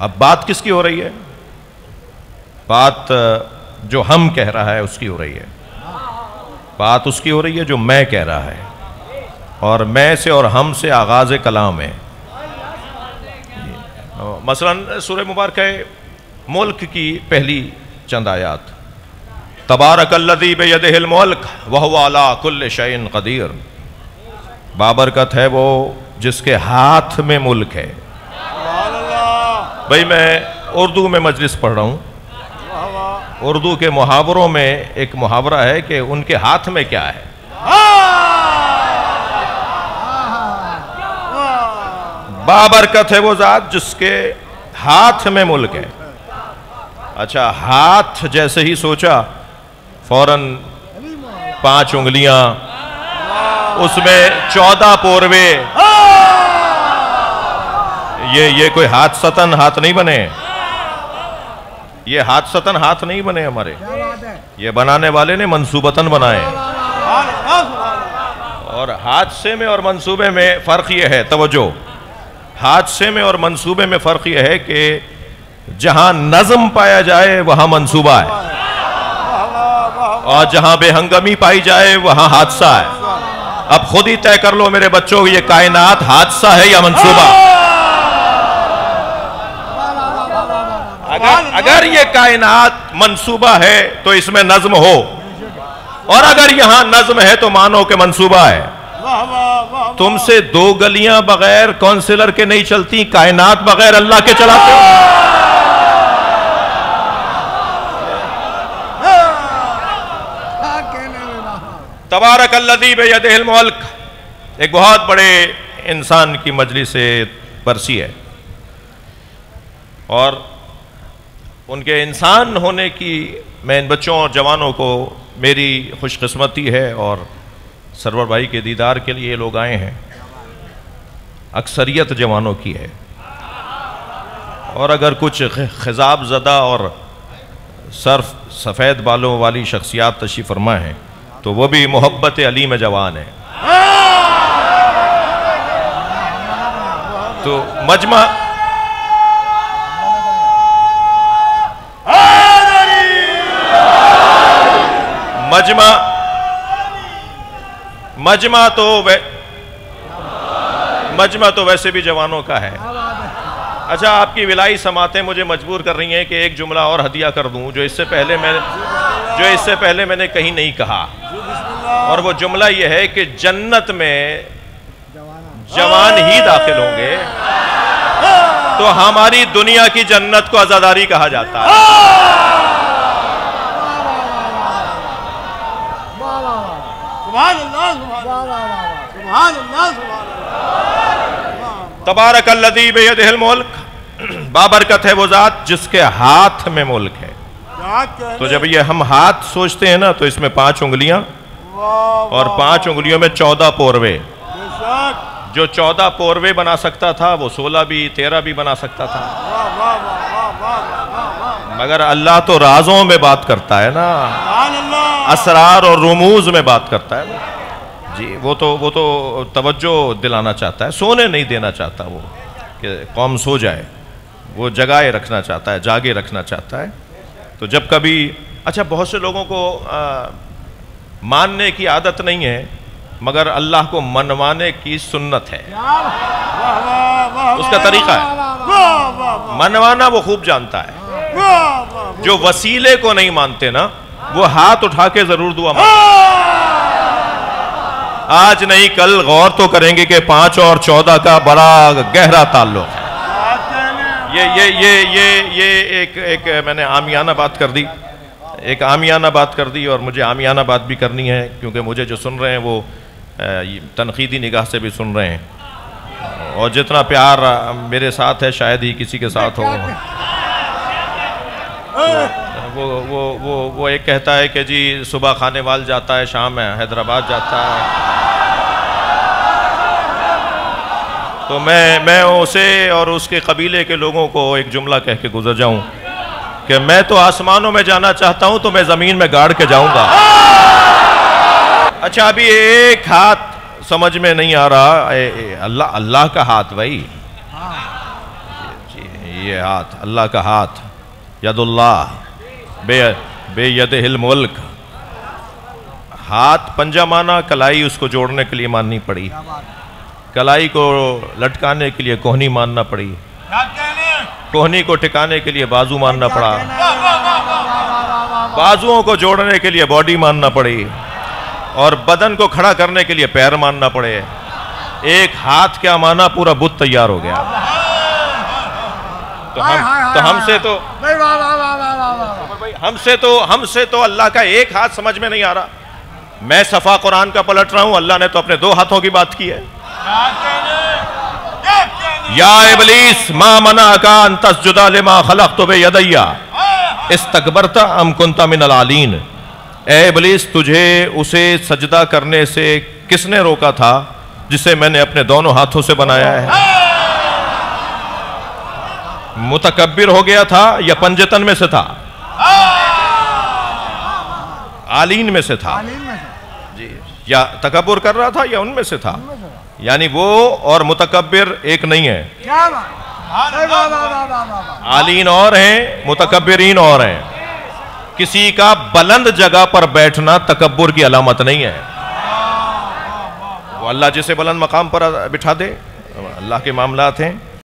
اب بات کس کی ہو رہی ہے؟ بات جو ہم کہہ رہا ہے اس کی ہو رہی ہے، بات اس کی ہو رہی ہے جو میں کہہ رہا ہے، اور میں سے اور ہم سے آغاز کلام ہے۔ مثلا سورہ مبارکہ ملک کی پہلی چند آیات، تبارک الذی بیدہ الملک وہو علی کل شیء قدیر، بابرکت ہے وہ جس کے ہاتھ میں ملک ہے۔ بھئی میں اردو میں مجلس پڑھ رہا ہوں، اردو کے محاوروں میں ایک محاورہ ہے کہ ان کے ہاتھ میں کیا ہے۔ بابرکت ہے وہ ذات جس کے ہاتھ میں ملک ہے۔ اچھا، ہاتھ جیسے ہی سوچا فوراً 5 انگلیاں، اس میں 14 پوروے، یہ کوئی ہاتھ ستن ہاتھ نہیں بنے، یہ ہاتھ ستن ہاتھ نہیں بنے ہمارے، یہ بنانے والے نے منصوبتاً بنائے۔ اور حادثے میں اور منصوبے میں فرق یہ ہے، توجہ، حادثے میں اور منصوبے میں فرق یہ ہے کہ جہاں نظم پایا جائے وہاں منصوبہ ہے، اور جہاں بے ہنگمی پائی جائے وہاں حادثہ ہے۔ اب خود ہی طے کر لو میرے بچوں، یہ کائنات حادثہ ہے یا منصوبہ؟ اگر یہ کائنات منصوبہ ہے تو اس میں نظم ہو، اور اگر یہاں نظم ہے تو مانو کہ منصوبہ ہے۔ تم سے 2 گلیاں بغیر کونسلر کے نہیں چلتی، کائنات بغیر اللہ کے چلاتے ہو۔ تبارک الذی بیدہ الملک ایک بہت بڑے انسان کی مجلس برسی ہے، اور ان کے انسان ہونے کی میں ان بچوں اور جوانوں کو میری خوش قسمتی ہے، اور سرور بھائی کے دیدار کے لیے لوگ آئے ہیں، اکثریت جوانوں کی ہے، اور اگر کچھ خضاب زدہ اور صرف سفید بالوں والی شخصیات تشریف فرما ہیں تو وہ بھی محبت علی میں جوان ہیں۔ تو مجمع تو ویسے بھی جوانوں کا ہے۔ اچھا، آپ کی ولائی سماعتیں مجھے مجبور کر رہی ہیں کہ ایک جملہ اور ہدیہ کر دوں جو اس سے پہلے میں نے کہیں نہیں کہا، اور وہ جملہ یہ ہے کہ جنت میں جوان ہی داخل ہوں گے، تو ہماری دنیا کی جنت کو عزاداری کہا جاتا ہے۔ تبارک الذی بیدہ الملک، بابرکت ہے وہ ذات جس کے ہاتھ میں ملک ہے۔ تو جب یہ ہم ہاتھ سوچتے ہیں نا تو اس میں 5 انگلیاں، اور 5 انگلیوں میں 14 پوروے، جو 14 پوروے بنا سکتا تھا وہ 16 بھی 13 بھی بنا سکتا تھا، مگر اللہ تو رازوں میں بات کرتا ہے نا، اسرار اور رموز میں بات کرتا ہے نا جی۔ وہ تو توجہ دلانا چاہتا ہے، سونے نہیں دینا چاہتا وہ کہ قوم سو جائے، وہ جگائے رکھنا چاہتا ہے، جاگے رکھنا چاہتا ہے۔ تو جب کبھی اچھا، بہت سے لوگوں کو ماننے کی عادت نہیں ہے، مگر اللہ کو منوانے کی سنت ہے، اس کا طریقہ ہے منوانا، وہ خوب جانتا ہے۔ جو وسیلے کو نہیں مانتے نا وہ ہاتھ اٹھا کے ضرور دعا مانتے، آج نہیں کل غور تو کریں گے کہ 5 اور 14 کا بڑا گہرا تعلق ہے۔ یہ ایک میں نے عامیانہ بات کر دی، ایک عامیانہ بات کر دی، اور مجھے عامیانہ بات بھی کرنی ہے کیونکہ مجھے جو سن رہے ہیں وہ تنقیدی نگاہ سے بھی سن رہے ہیں، اور جتنا پیار میرے ساتھ ہے شاید ہی کسی کے ساتھ ہو۔ وہ ایک کہتا ہے کہ جی صبح کھانے وال جاتا ہے، شام میں حیدرآباد جاتا ہے، تو میں اسے اور اس کے قبیلے کے لوگوں کو ایک جملہ کہہ کے گزر جاؤں کہ میں تو آسمانوں میں جانا چاہتا ہوں تو میں زمین میں گاڑ کے جاؤں گا۔ اچھا، ابھی ایک ہاتھ سمجھ میں نہیں آ رہا، اللہ کا ہاتھ بھائی، یہ ہاتھ اللہ کا ہاتھ، ید اللہ بے یدہل ملک. ہاتھ پنجہ مانا، کلائی اس کو جوڑنے کے لیے ماننی پڑی، کلائی کو لٹکانے کے لیے کوہنی ماننا پڑی، کوہنی کو ٹکانے کے لیے بازو ماننا پڑا، بازوؤں کو جوڑنے کے لیے باڈی ماننا پڑی، اور بدن کو کھڑا کرنے کے لیے پیر ماننا پڑے. ایک ہاتھ کیا مانا، پورا بت تیار ہو گیا. تو ہم سے تو اللہ کا ایک ہاتھ سمجھ میں نہیں آ رہا. میں صفحہ قرآن کا پلٹ رہا ہوں، اللہ نے تو اپنے دو ہاتھوں کی بات کی ہے. یا ابلیس ما منعک ان تسجد لما خلقت بیدی استکبرت ام کنت من العالین. اے ابلیس، تجھے اسے سجدہ کرنے سے کس نے روکا تھا جسے میں نے اپنے دونوں ہاتھوں سے بنایا ہے؟ متکبر ہو گیا تھا یا پنجتن میں سے تھا؟ عالین میں سے تھا جی. یا تکبر کر رہا تھا یا ان میں سے تھا؟ یعنی وہ اور متکبر ایک نہیں ہے. عالین اور ہیں، متکبرین اور ہیں. کسی کا بلند جگہ پر بیٹھنا تکبر کی علامت نہیں ہے. وہ اللہ جسے بلند مقام پر بٹھا دے، اللہ کے معاملات ہیں.